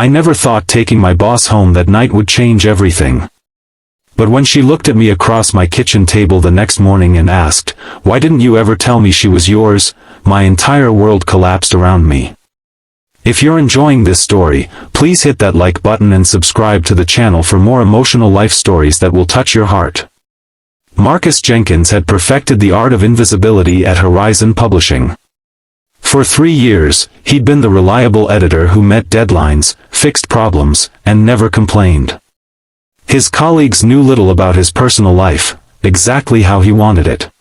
I never thought taking my boss home that night would change everything. But when she looked at me across my kitchen table the next morning and asked, "Why didn't you ever tell me she was yours?" my entire world collapsed around me. If you're enjoying this story, please hit that like button and subscribe to the channel for more emotional life stories that will touch your heart. Marcus Jenkins had perfected the art of invisibility at Horizon Publishing. For 3 years, he'd been the reliable editor who met deadlines, fixed problems, and never complained. His colleagues knew little about his personal life, exactly how he wanted it.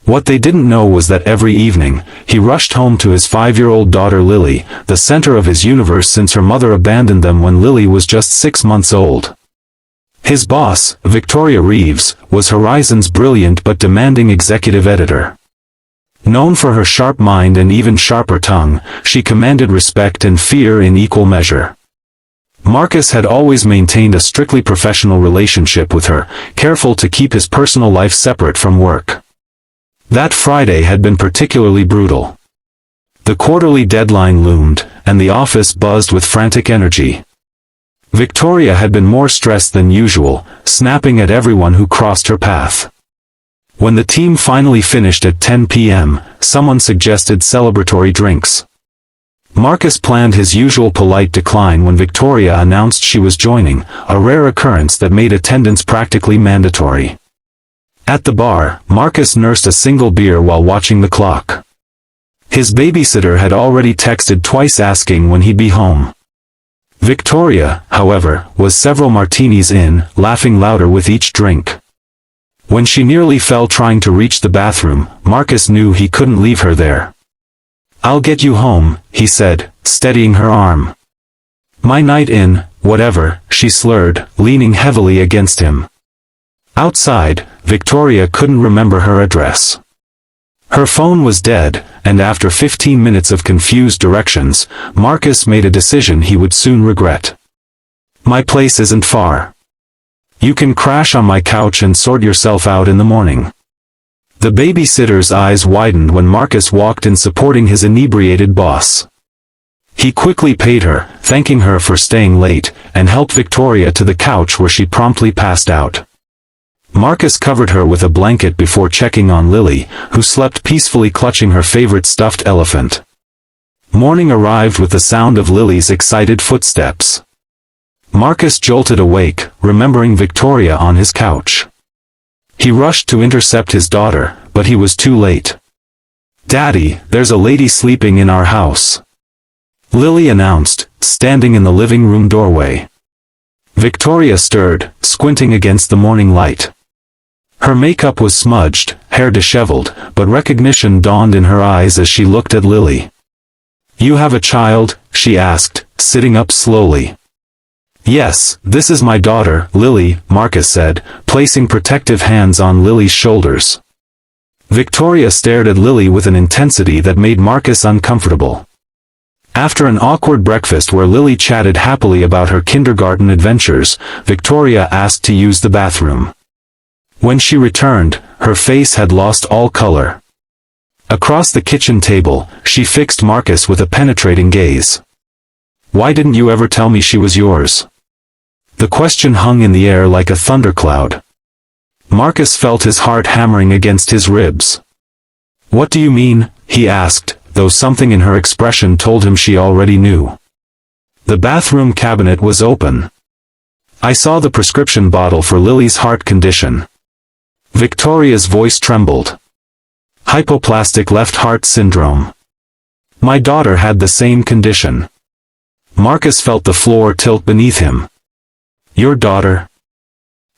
What they didn't know was that every evening, he rushed home to his 5-year-old daughter Lily, the center of his universe since her mother abandoned them when Lily was just 6 months old. His boss, Victoria Reeves, was Horizon's brilliant but demanding executive editor. Known for her sharp mind and even sharper tongue, she commanded respect and fear in equal measure. Marcus had always maintained a strictly professional relationship with her, careful to keep his personal life separate from work. That Friday had been particularly brutal. The quarterly deadline loomed, and the office buzzed with frantic energy. Victoria had been more stressed than usual, snapping at everyone who crossed her path. When the team finally finished at 10 p.m., someone suggested celebratory drinks. Marcus planned his usual polite decline when Victoria announced she was joining, a rare occurrence that made attendance practically mandatory. At the bar, Marcus nursed a single beer while watching the clock. His babysitter had already texted twice asking when he'd be home. Victoria, however, was several martinis in, laughing louder with each drink. When she nearly fell trying to reach the bathroom, Marcus knew he couldn't leave her there. "I'll get you home," he said, steadying her arm. "My night in, whatever," she slurred, leaning heavily against him. Outside, Victoria couldn't remember her address. Her phone was dead, and after 15 minutes of confused directions, Marcus made a decision he would soon regret. "My place isn't far. You can crash on my couch and sort yourself out in the morning." The babysitter's eyes widened when Marcus walked in supporting his inebriated boss. He quickly paid her, thanking her for staying late, and helped Victoria to the couch where she promptly passed out. Marcus covered her with a blanket before checking on Lily, who slept peacefully clutching her favorite stuffed elephant. Morning arrived with the sound of Lily's excited footsteps. Marcus jolted awake, remembering Victoria on his couch. He rushed to intercept his daughter, but he was too late. "Daddy, there's a lady sleeping in our house," Lily announced, standing in the living room doorway. Victoria stirred, squinting against the morning light. Her makeup was smudged, hair disheveled, but recognition dawned in her eyes as she looked at Lily. "You have a child?" she asked, sitting up slowly. "Yes, this is my daughter, Lily," Marcus said, placing protective hands on Lily's shoulders. Victoria stared at Lily with an intensity that made Marcus uncomfortable. After an awkward breakfast where Lily chatted happily about her kindergarten adventures, Victoria asked to use the bathroom. When she returned, her face had lost all color. Across the kitchen table, she fixed Marcus with a penetrating gaze. "Why didn't you ever tell me she was yours?" The question hung in the air like a thundercloud. Marcus felt his heart hammering against his ribs. "What do you mean?" he asked, though something in her expression told him she already knew. The bathroom cabinet was open. "I saw the prescription bottle for Lily's heart condition." Victoria's voice trembled. "Hypoplastic left heart syndrome. My daughter had the same condition." Marcus felt the floor tilt beneath him. "Your daughter?"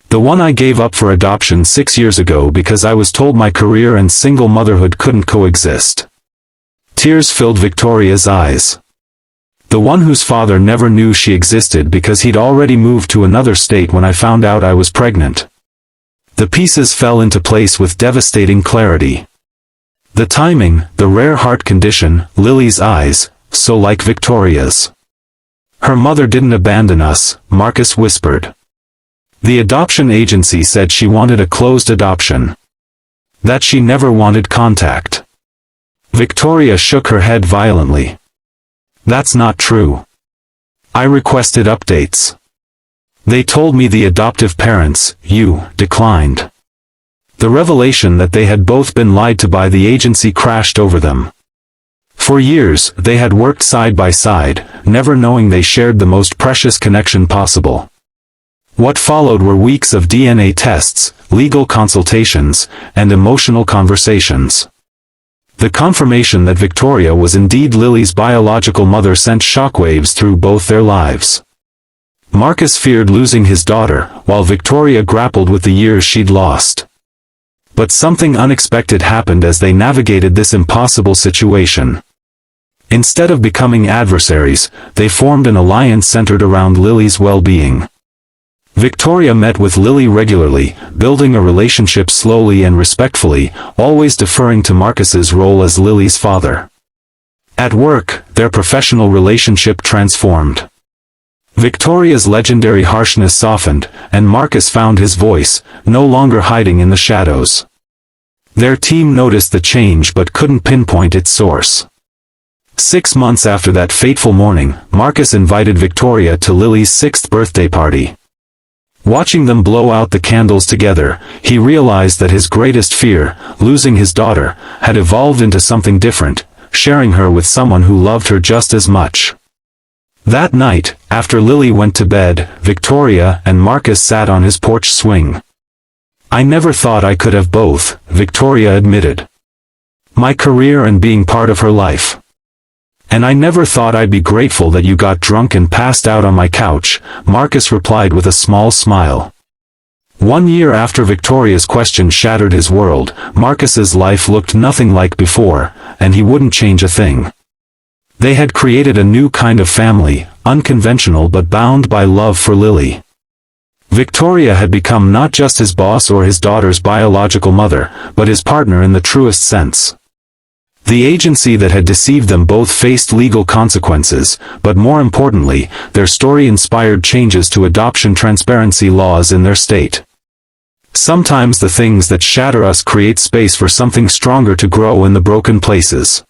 "The one I gave up for adoption 6 years ago because I was told my career and single motherhood couldn't coexist." Tears filled Victoria's eyes. "The one whose father never knew she existed because he'd already moved to another state when I found out I was pregnant." The pieces fell into place with devastating clarity. The timing, the rare heart condition, Lily's eyes, so like Victoria's. "Her mother didn't abandon us," Marcus whispered. "The adoption agency said she wanted a closed adoption. That she never wanted contact." Victoria shook her head violently. "That's not true." I requested updates. They told me the adoptive parents, you, declined. The revelation that they had both been lied to by the agency crashed over them. For years, they had worked side by side, never knowing they shared the most precious connection possible. What followed were weeks of DNA tests, legal consultations, and emotional conversations. The confirmation that Victoria was indeed Lily's biological mother sent shockwaves through both their lives. Marcus feared losing his daughter, while Victoria grappled with the years she'd lost. But something unexpected happened as they navigated this impossible situation. Instead of becoming adversaries, they formed an alliance centered around Lily's well-being. Victoria met with Lily regularly, building a relationship slowly and respectfully, always deferring to Marcus's role as Lily's father. At work, their professional relationship transformed. Victoria's legendary harshness softened, and Marcus found his voice, no longer hiding in the shadows. Their team noticed the change but couldn't pinpoint its source. 6 months after that fateful morning, Marcus invited Victoria to Lily's 6th birthday party. Watching them blow out the candles together, he realized that his greatest fear, losing his daughter, had evolved into something different, sharing her with someone who loved her just as much. That night, after Lily went to bed, Victoria and Marcus sat on his porch swing. "I never thought I could have both," Victoria admitted. "My career and being part of her life. And I never thought I'd be grateful that you got drunk and passed out on my couch," Marcus replied with a small smile. 1 year after Victoria's question shattered his world, Marcus's life looked nothing like before, and he wouldn't change a thing. They had created a new kind of family, unconventional but bound by love for Lily. Victoria had become not just his boss or his daughter's biological mother, but his partner in the truest sense. The agency that had deceived them both faced legal consequences, but more importantly, their story inspired changes to adoption transparency laws in their state. Sometimes the things that shatter us create space for something stronger to grow in the broken places.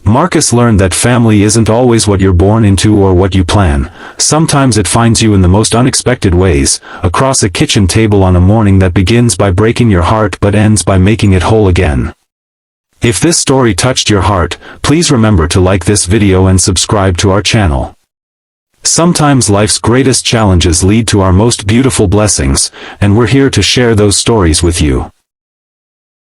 Marcus learned that family isn't always what you're born into or what you plan. Sometimes it finds you in the most unexpected ways, across a kitchen table on a morning that begins by breaking your heart but ends by making it whole again. If this story touched your heart, please remember to like this video and subscribe to our channel. Sometimes life's greatest challenges lead to our most beautiful blessings, and we're here to share those stories with you.